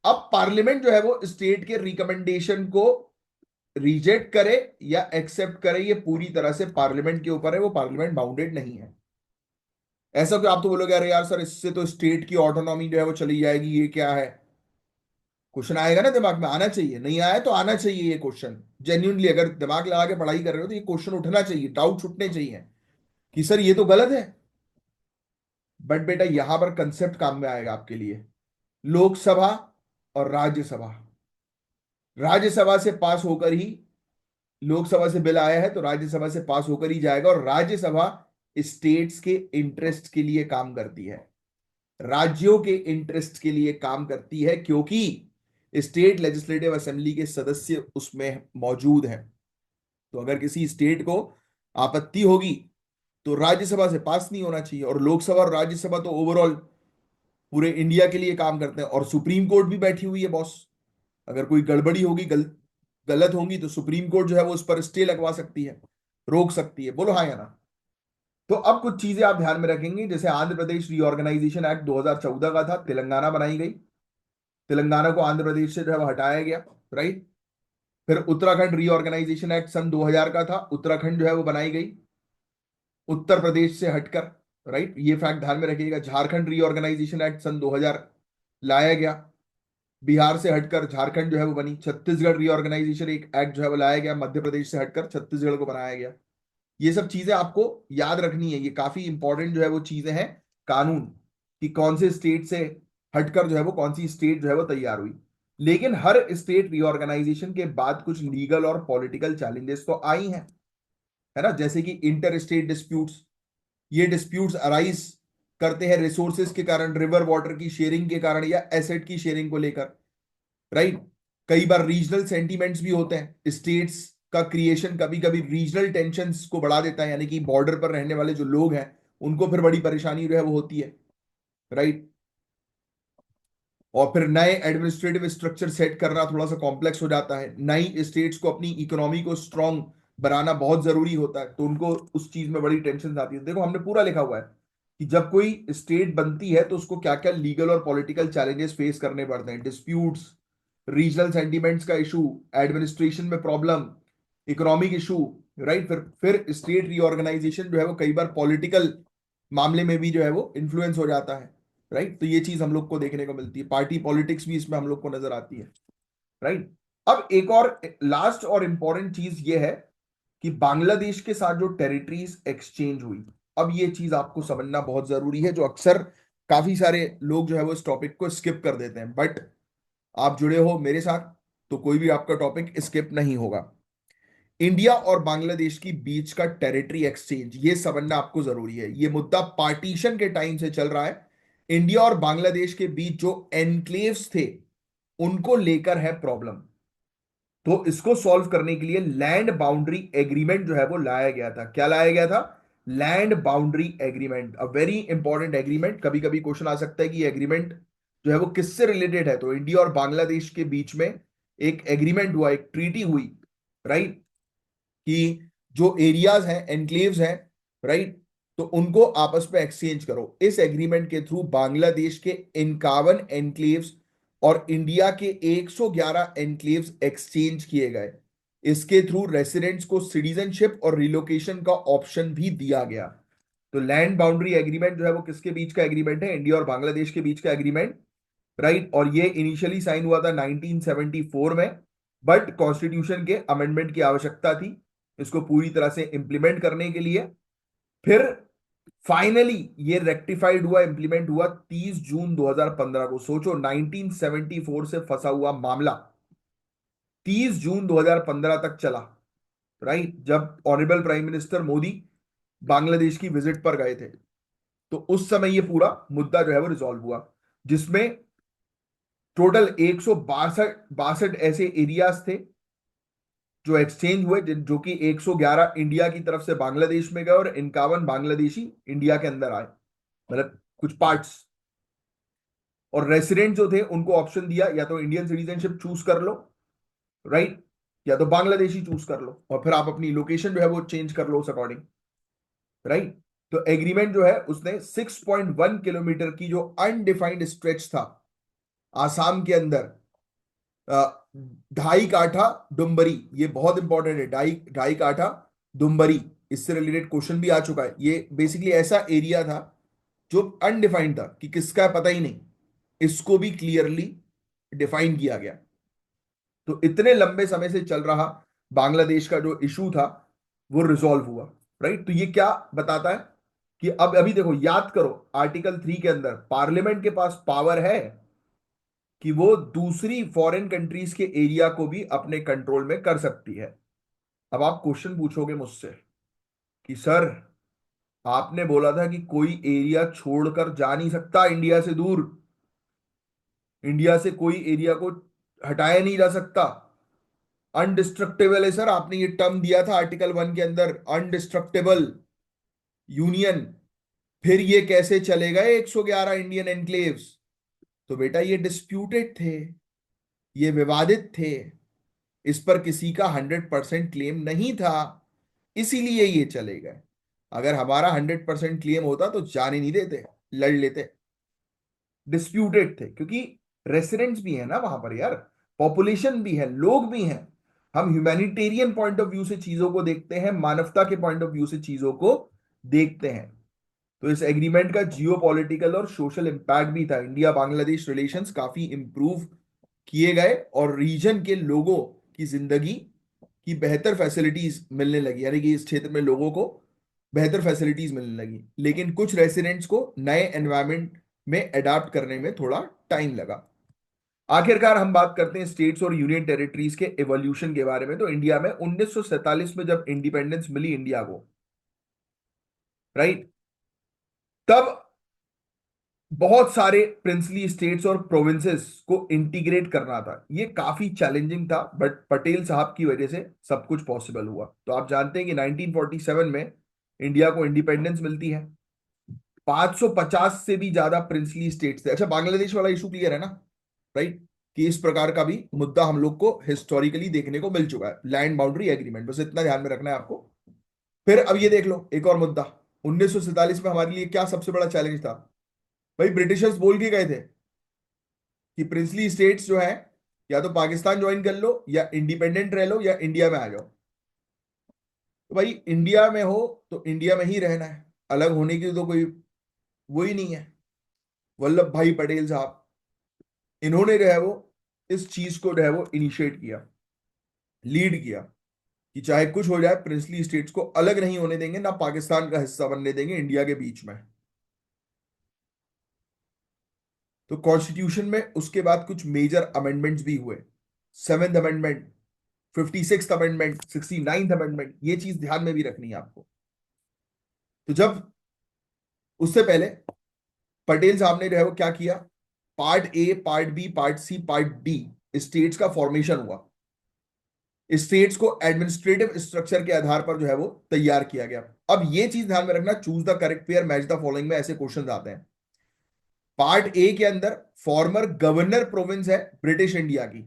अब पार्लियामेंट जो है वो स्टेट के रिकमेंडेशन को रिजेक्ट करे या एक्सेप्ट करे, ये पूरी तरह से पार्लियामेंट के ऊपर है, वो पार्लियामेंट बाउंडेड नहीं है। ऐसा क्यों? आप तो बोलोगे अरे यार सर, इससे तो स्टेट की ऑटोनॉमी जो है वो चली जाएगी, ये क्या है? क्वेश्चन आएगा ना, दिमाग में आना चाहिए, नहीं आया तो आना चाहिए ये क्वेश्चन। जेन्युइनली अगर दिमाग लगा के पढ़ाई कर रहे हो तो ये क्वेश्चन उठना चाहिए, डाउट छुटने चाहिए कि सर ये तो गलत है। बट बेटा यहां पर कंसेप्ट काम में आएगा आपके लिए। लोकसभा और राज्यसभा, राज्यसभा से पास होकर ही, लोकसभा से बिल आया है तो राज्यसभा से पास होकर ही जाएगा, और राज्यसभा स्टेट्स के इंटरेस्ट के लिए काम करती है। राज्यों के इंटरेस्ट के लिए काम करती है, क्योंकि स्टेट लेजिस्लेटिव असेंबली के सदस्य उसमें मौजूद हैं। तो अगर किसी स्टेट को आपत्ति होगी तो राज्यसभा से पास नहीं होना चाहिए। और लोकसभा और राज्यसभा तो ओवरऑल पूरे इंडिया के लिए काम करते हैं, और सुप्रीम कोर्ट भी बैठी हुई है बॉस। अगर कोई गड़बड़ी होगी, गलत होंगी, तो सुप्रीम कोर्ट जो है वो उस पर स्टे लगवा सकती है, रोक सकती है। बोलो हाँ या ना। तो अब कुछ चीजें आप ध्यान में रखेंगे, जैसे आंध्र प्रदेश रीऑर्गेनाइजेशन एक्ट 2014 का था, तेलंगाना बनाई गई, तेलंगाना को आंध्र प्रदेश से जो है वो हटाया गया, राइट। फिर उत्तराखंड रीऑर्गेनाइजेशन एक्ट सन 2000 का था, उत्तराखंड जो है वो बनाई गई उत्तर प्रदेश से हटकर, राइट। ये फैक्ट ध्यान में रखिएगा। झारखंड रीऑर्गेनाइजेशन एक्ट सन 2000 लाया गया, बिहार से हटकर झारखंड जो है वो बनी। छत्तीसगढ़ रीऑर्गेनाइजेशन एक एक्ट जो है वो लाया गया, मध्य प्रदेश से हटकर छत्तीसगढ़ को बनाया गया। ये सब चीजें आपको याद रखनी है, ये काफी इंपॉर्टेंट जो है वो चीजें हैं कानून, कि कौन से स्टेट से हटकर जो है वो कौन सी स्टेट जो है वो तैयार हुई। लेकिन हर स्टेट रीऑर्गेनाइजेशन के बाद कुछ लीगल और पॉलिटिकल चैलेंजेस तो आई हैं, है ना। जैसे कि इंटर स्टेट डिस्प्यूट्स, ये डिस्प्यूट्स अराइज करते हैं रिसोर्सेज के कारण, रिवर वाटर की शेयरिंग के कारण या एसेट की शेयरिंग को लेकर, राइट। कई बार रीजनल सेंटीमेंट्स भी होते हैं, स्टेट्स का क्रिएशन कभी कभी रीजनल टेंशंस को बढ़ा देता है, यानी कि बॉर्डर पर रहने वाले जो लोग हैं उनको फिर बड़ी परेशानी जो है वो होती है, राइट। और फिर नए एडमिनिस्ट्रेटिव स्ट्रक्चर सेट करना थोड़ा सा कॉम्प्लेक्स हो जाता है। नई स्टेट्स को अपनी इकोनॉमी को स्ट्रांग बनाना बहुत जरूरी होता है, तो उनको उस चीज में बड़ी टेंशन आती है। देखो हमने पूरा लिखा हुआ है कि जब कोई स्टेट बनती है तो उसको क्या क्या लीगल और पॉलिटिकल चैलेंजेस फेस करने पड़ते हैं, डिस्प्यूट्स, रीजनल सेंटीमेंट्स का इशू, एडमिनिस्ट्रेशन में प्रॉब्लम, इकोनॉमिक इशू, राइट। फिर स्टेट रीऑर्गेनाइजेशन जो है वो कई बार पॉलिटिकल मामले में भी जो है वो इन्फ्लुएंस हो जाता है, राइट। तो ये चीज हम लोग को देखने को मिलती है, पार्टी पॉलिटिक्स भी इसमें हम लोग को नजर आती है, राइट। अब एक और लास्ट और इंपॉर्टेंट चीज ये है कि बांग्लादेश के साथ जो टेरिटरीज एक्सचेंज हुई, अब ये चीज आपको समझना बहुत जरूरी है, जो अक्सर काफी सारे लोग जो है वो इस टॉपिक को स्किप कर देते हैं, बट आप जुड़े हो मेरे साथ तो कोई भी आपका टॉपिक स्किप नहीं होगा। इंडिया और बांग्लादेश की बीच का टेरिटरी एक्सचेंज, ये समझना आपको जरूरी है। ये मुद्दा पार्टीशन के टाइम से चल रहा है। इंडिया और बांग्लादेश के बीच जो एनक्लेव्स थे उनको लेकर है प्रॉब्लम। तो इसको सॉल्व करने के लिए लैंड बाउंड्री एग्रीमेंट जो है वो लाया गया था। क्या लाया गया था? लैंड बाउंड्री एग्रीमेंट, अ वेरी इंपॉर्टेंट एग्रीमेंट। कभी कभी क्वेश्चन आ सकता है कि एग्रीमेंट जो है वो किससे रिलेटेड है, तो इंडिया और बांग्लादेश के बीच में एक एग्रीमेंट हुआ, एक ट्रीटी हुई, राइट। कि जो एरियाज हैं, एनक्लेव्स हैं, राइट, तो उनको आपस में एक्सचेंज करो। इस एग्रीमेंट के थ्रू बांग्लादेश के 51 एनक्लेव्स और इंडिया के 111 एनक्लेव्स एक्सचेंज किए गए। इसके थ्रू रेसिडेंट्स को सिटीजनशिप और रिलोकेशन का ऑप्शन भी दिया गया। तो लैंड बाउंड्री एग्रीमेंट जो है वो किसके बीच का एग्रीमेंट है? इंडिया और बांग्लादेश के बीच का एग्रीमेंट, राइट। और ये इनिशियली साइन हुआ था 1974 में, बट कॉन्स्टिट्यूशन के अमेंडमेंट की आवश्यकता थी इसको पूरी तरह से इंप्लीमेंट करने के लिए। फिर फाइनली ये रेक्टिफाइड हुआ, इंप्लीमेंट हुआ 30 जून 2015 को। सोचो 1974 से फंसा हुआ मामला 30 जून 2015 तक चला, राइट, जब honourable prime minister Modi Bangladesh की विजिट पर गए थे। तो उस समय ये पूरा मुद्दा जो है वो रिजॉल्व हुआ, जिसमें टोटल 162 ऐसे एरियाज थे जो एक्सचेंज हुए, जो कि 111 इंडिया की तरफ से बांग्लादेश में गए और 51 बांग्लादेशी इंडिया के अंदर आए, मतलब कुछ पार्ट्स। और रेसिडेंट जो थे उनको ऑप्शन दिया, या तो इंडियन सिटीजनशिप चूज कर लो, राइट, या तो बांग्लादेशी चूज कर लो, और फिर आप अपनी लोकेशन जो है वो चेंज कर लो उस अकॉर्डिंग, राइट। तो एग्रीमेंट जो है उसने 6.1 किलोमीटर की जो अनडिफाइंड स्ट्रेच था आसाम के अंदर, ढाई काठा डुम्बरी, ये बहुत इंपॉर्टेंट है, ढाई ढाई काठा डुम्बरी, इससे रिलेटेड क्वेश्चन भी आ चुका है। ये बेसिकली ऐसा एरिया था जो अनडिफाइंड था, कि किसका है पता ही नहीं, इसको भी क्लियरली डिफाइन किया गया। तो इतने लंबे समय से चल रहा बांग्लादेश का जो इशू था वो रिजॉल्व हुआ, राइट। तो ये क्या बताता है कि अब अभी देखो, याद करो, आर्टिकल 3 के अंदर पार्लियामेंट के पास पावर है कि वो दूसरी फॉरेन कंट्रीज के एरिया को भी अपने कंट्रोल में कर सकती है। अब आप क्वेश्चन पूछोगे मुझसे कि सर आपने बोला था कि कोई एरिया छोड़कर जा नहीं सकता इंडिया से दूर, इंडिया से कोई एरिया को हटाया नहीं जा सकता। अनडिस्ट्रक्टेबल है सर, आपने ये टर्म दिया था आर्टिकल 1 के अंदर, अनडिस्ट्रक्टेबल यूनियन। फिर ये कैसे चले गए 111 इंडियन एनक्लेव्स? तो बेटा ये डिस्प्यूटेड थे, ये विवादित थे, इस पर किसी का 100% क्लेम नहीं था, इसीलिए ये चले गए। अगर हमारा 100% क्लेम होता तो जाने नहीं देते, लड़ लेते। डिस्प्यूटेड थे क्योंकि रेसिडेंट्स भी है ना वहां पर यार, पॉपुलेशन भी है, लोग भी हैं। हम ह्यूमैनिटेरियन पॉइंट ऑफ व्यू से चीजों को देखते हैं, मानवता के पॉइंट ऑफ व्यू से चीजों को देखते हैं। तो इस एग्रीमेंट का जियो पॉलिटिकल और सोशल इंपैक्ट भी था। इंडिया बांग्लादेश रिलेशंस काफी इंप्रूव किए गए और रीजन के लोगों की जिंदगी की बेहतर फैसिलिटीज मिलने लगी, यानी कि इस क्षेत्र में लोगों को बेहतर फैसिलिटीज मिलने लगी। लेकिन कुछ रेसिडेंट्स को नए एनवायरमेंट में अडाप्ट करने में थोड़ा टाइम लगा। आखिरकार हम बात करते हैं स्टेट्स और यूनियन टेरिटरीज के एवोल्यूशन के बारे में। तो इंडिया में 1947 में जब इंडिपेंडेंस मिली इंडिया को, राइट, तब बहुत सारे प्रिंसली स्टेट्स और प्रोविंसेस को इंटीग्रेट करना था। ये काफी चैलेंजिंग था, बट पटेल साहब की वजह से सब कुछ पॉसिबल हुआ। तो आप जानते हैं कि 1947 में इंडिया को इंडिपेंडेंस मिलती है। 550 से भी ज्यादा प्रिंसली स्टेट्स थे। अच्छा, बांग्लादेश वाला इशू क्लियर है ना, राइट, कि इस प्रकार का भी मुद्दा हम लोग को हिस्टोरिकली देखने को मिल चुका है, लैंड बाउंड्री एग्रीमेंट, बस इतना ध्यान में रखना है आपको। फिर अब ये देख लो एक और मुद्दा, 1947 में हमारे लिए क्या सबसे बड़ा चैलेंज था? भाई ब्रिटिशर्स बोल के गए थे कि प्रिंसली स्टेट्स जो है, या तो पाकिस्तान ज्वाइन कर लो, या इंडिपेंडेंट रह लो, या इंडिया में आ जाओ। तो भाई इंडिया में हो तो इंडिया में ही रहना है, अलग होने की तो कोई वो ही नहीं है। वल्लभ भाई पटेल साहब, इन्होंने जो है वो इस चीज को जो है वो इनिशिएट किया, लीड किया, कि चाहे कुछ हो जाए प्रिंसली स्टेट्स को अलग नहीं होने देंगे, ना पाकिस्तान का हिस्सा बनने देंगे इंडिया के बीच में। तो कॉन्स्टिट्यूशन में उसके बाद कुछ मेजर अमेंडमेंट्स भी हुए। 7th amendment, 56th amendment, 69th amendment, ये चीज ध्यान में भी रखनी है आपको। तो जब उससे पहले पटेल साहब ने जो है वो क्या किया, part A, part B, part C, part D states का फॉर्मेशन हुआ। स्टेट्स को एडमिनिस्ट्रेटिव स्ट्रक्चर के आधार पर जो है वो तैयार किया गया। अब ये चीज ध्यान में रखना, choose the correct pair, match the following में ऐसे क्वेश्चन आते हैं। पार्ट ए के अंदर फॉर्मर गवर्नर प्रोविंस है ब्रिटिश इंडिया की,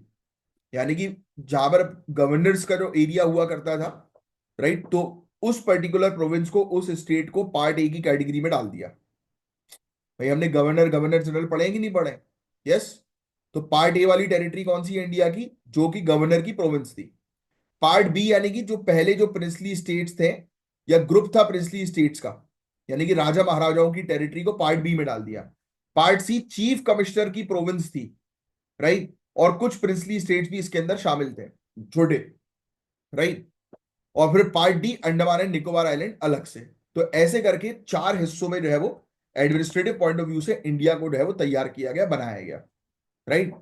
यानी कि जहां पर गवर्नर्स का जो एरिया हुआ करता था, राइट, तो उस पर्टिकुलर प्रोविंस को, उस स्टेट को पार्ट ए की कैटेगरी में डाल दिया। भाई हमने गवर्नर, गवर्नर जनरल पढ़े कि नहीं पढ़े? यस। तो पार्ट ए वाली टेरिटरी कौन सी है इंडिया की? जो कि गवर्नर की प्रोविंस थी। पार्ट बी यानी कि जो पहले जो प्रिंसली स्टेट्स थे, या ग्रुप था प्रिंसली स्टेट्स का, यानी कि राजा महाराजाओं की टेरिटरी को पार्ट बी में डाल दिया। पार्ट सी चीफ कमिश्नर की प्रोविंस थी, राइट, और कुछ प्रिंसली स्टेट्स भी इसके अंदर शामिल थे, छोटे, राइट। और फिर part D Andaman and Nicobar island अलग से। तो ऐसे करके 4 हिस्सों में जो है वो एडमिनिस्ट्रेटिव पॉइंट ऑफ व्यू से इंडिया को जो है वो तैयार किया गया, बनाया गया, राइट।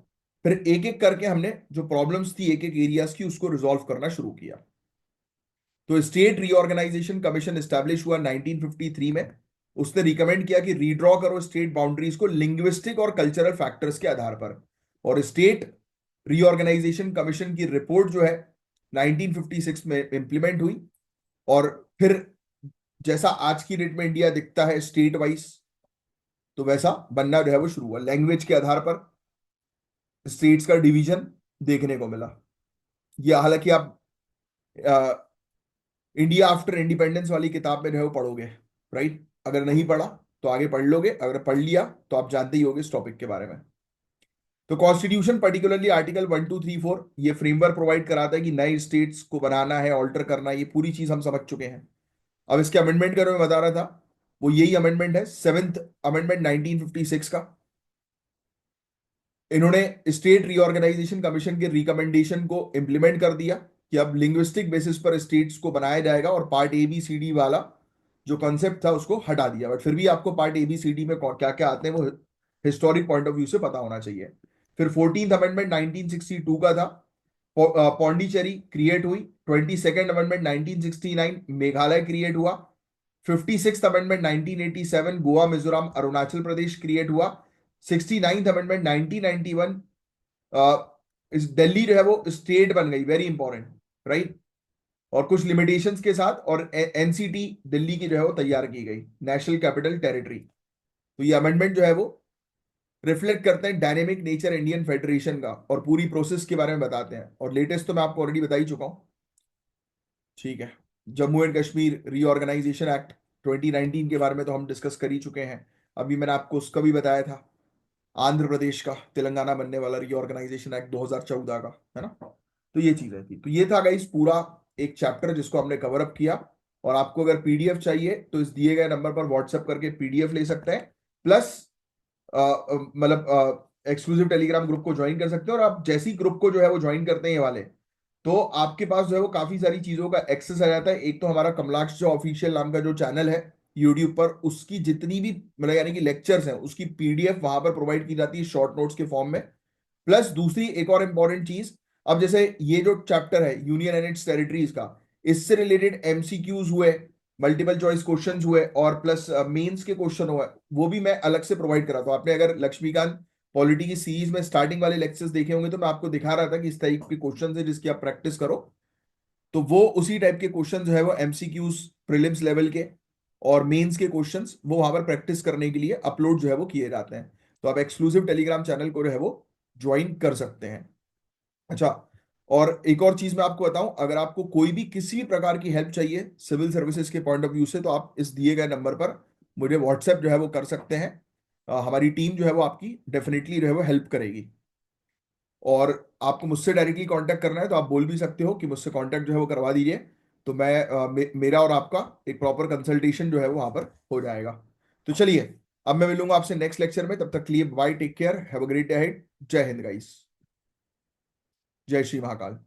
फिर एक एक करके हमने जो प्रॉब्लम्स थी एक एक एरियाज की, उसको रिजॉल्व करना शुरू किया। तो स्टेट रीऑर्गेनाइजेशन कमीशन एस्टैब्लिश हुआ 1953 में। उसने रिकमेंड किया कि रीड्रॉ करो स्टेट बाउंड्रीज को लिंग्विस्टिक और कल्चरल फैक्टर्स के आधार पर। और स्टेट रीऑर्गेनाइजेशन कमीशन की रिपोर्ट जो है 1956 में इंप्लीमेंट हुई। और फिर जैसा आज की डेट में इंडिया दिखता है स्टेट वाइज, तो वैसा बनना जो है वो शुरू हुआ। लैंग्वेज के आधार पर स्टेट्स का डिवीजन देखने को मिला। ये हालांकि आप इंडिया आफ्टर इंडिपेंडेंस वाली किताब में जो है वो पढ़ोगे, राइट। अगर नहीं पढ़ा तो आगे पढ़ लोगे, अगर पढ़ लिया तो आप जानते ही होगे इस टॉपिक के बारे में। तो कॉन्स्टिट्यूशन पर्टिकुलरली आर्टिकल 1, 2, 3, 4 ये फ्रेमवर्क प्रोवाइड कराता है कि नए स्टेट्स को बनाना है, ऑल्टर करना है, ये पूरी चीज हम समझ चुके हैं। अब इसके अमेंडमेंट का जो मैं बता रहा था, वो यही अमेंडमेंट है, 7th अमेंडमेंट 1956 का। इन्होंने स्टेट रीऑर्गेनाइजेशन कमीशन के रिकमेंडेशन को इंप्लीमेंट कर दिया कि अब लिंग्विस्टिक बेसिस पर स्टेट्स को बनाया जाएगा, और part A B C D वाला जो कॉन्सेप्ट था उसको हटा दिया। बट फिर भी आपको part A B C D में क्या क्या आते हैं वो हिस्टोरिक पॉइंट ऑफ व्यू से पता होना चाहिए। फिर 14th अमेंडमेंट 1962 का था, पौंडीचेरी क्रिएट हुई। 22nd अमेंडमेंट 1969 मेघालय क्रिएट हुआ। 56th amendment 1987 Goa, Mizoram, Arunachal Pradesh create हुआ। 69th अमेंडमेंट 1991 इस दिल्ली जो है वो स्टेट बन गई, वेरी इंपॉर्टेंट, राइट। और कुछ लिमिटेशंस के साथ, और एनसीटी दिल्ली की जो है वो तैयार की गई, नेशनल कैपिटल टेरिटरी। तो ये अमेंडमेंट जो है वो रिफ्लेक्ट करते हैं डायनेमिक नेचर इंडियन फेडरेशन का, और पूरी प्रोसेस के बारे में बताते हैं। और लेटेस्ट तो मैं आपको ऑलरेडी बता ही चुका हूं, ठीक है। Jammu and Kashmir reorganisation act 2019 के बारे में तो हम डिस्कस कर ही चुके हैं, अभी मैंने आपको उसका भी बताया था। आंध्र प्रदेश का तेलंगाना बनने वाला रीऑर्गेनाइजेशन एक्ट 2014 का, है ना। तो ये चीजें थी। तो ये था गाइस पूरा एक चैप्टर जिसको हमने कवर अप किया। और आपको अगर पीडीएफ चाहिए तो इस दिए गए नंबर पर व्हाट्सएप करके पीडीएफ ले सकते हैं, प्लस मतलब एक्सक्लूसिव टेलीग्राम ग्रुप को ज्वाइन कर सकते हैं। और आप जैसी ग्रुप को जो है वो ज्वाइन करते हैं ये वाले, तो आपके पास जो है वो काफी सारी चीजों का एक्सेस आ जाता है। एक तो हमारा कमलाक्ष जो ऑफिशियल नाम का जो चैनल है यूट्यूब पर, उसकी जितनी भी मतलब यानी कि लेक्चर्स हैं उसकी पीडीएफ वहां पर प्रोवाइड की जाती है शॉर्ट नोट्स के फॉर्म में। प्लस दूसरी एक और इंपॉर्टेंट चीज, अब जैसे ये जो चैप्टर है यूनियन एंड इट्स टेरिटरीज का, इससे रिलेटेड एमसीक्यूज हुए, मल्टीपल चॉइस क्वेश्चंस हुए, और प्लस मेंस के क्वेश्चन हुए, वो भी मैं अलग से प्रोवाइड करा। तो आपने अगर लक्ष्मीकांत पॉलिटी की सीरीज में स्टार्टिंग वाले लेक्चर्स देखे होंगे तो मैं आपको दिखा रहा था कि इस टाइप के क्वेश्चन है जिसकी आप प्रैक्टिस करो। तो वो उसी टाइप के क्वेश्चन जो है वो एमसीक्यूज प्रीलिम्स लेवल के और मेंस के क्वेश्चंस वो वहां पर प्रैक्टिस करने के लिए अपलोड जो है वो किए जाते हैं। तो आप एक्सक्लूसिव टेलीग्राम चैनल को जो है वो ज्वाइन कर सकते हैं। अच्छा, और एक और चीज मैं आपको बताऊं, अगर आपको कोई भी किसी भी प्रकार की हेल्प चाहिए सिविल सर्विसेज के पॉइंट ऑफ व्यू से, तो आप इस दिए गए नंबर पर मुझे व्हाट्सएप जो है वो कर सकते हैं। हमारी टीम जो है वो आपकी डेफिनेटली जो है वो हेल्प करेगी। और आपको मुझसे डायरेक्टली कांटेक्ट करना है तो आप बोल भी सकते हो कि मुझसे कांटेक्ट जो है वो करवा दीजिए। तो मैं मेरा और आपका एक प्रॉपर कंसल्टेशन जो है वो वहां पर हो जाएगा। तो चलिए, अब मैं मिलूंगा आपसे नेक्स्ट लेक्चर में। तब तक के लिए bye, take care, have a great day ahead. जय हिंद गाइस, जय श्री महाकाल।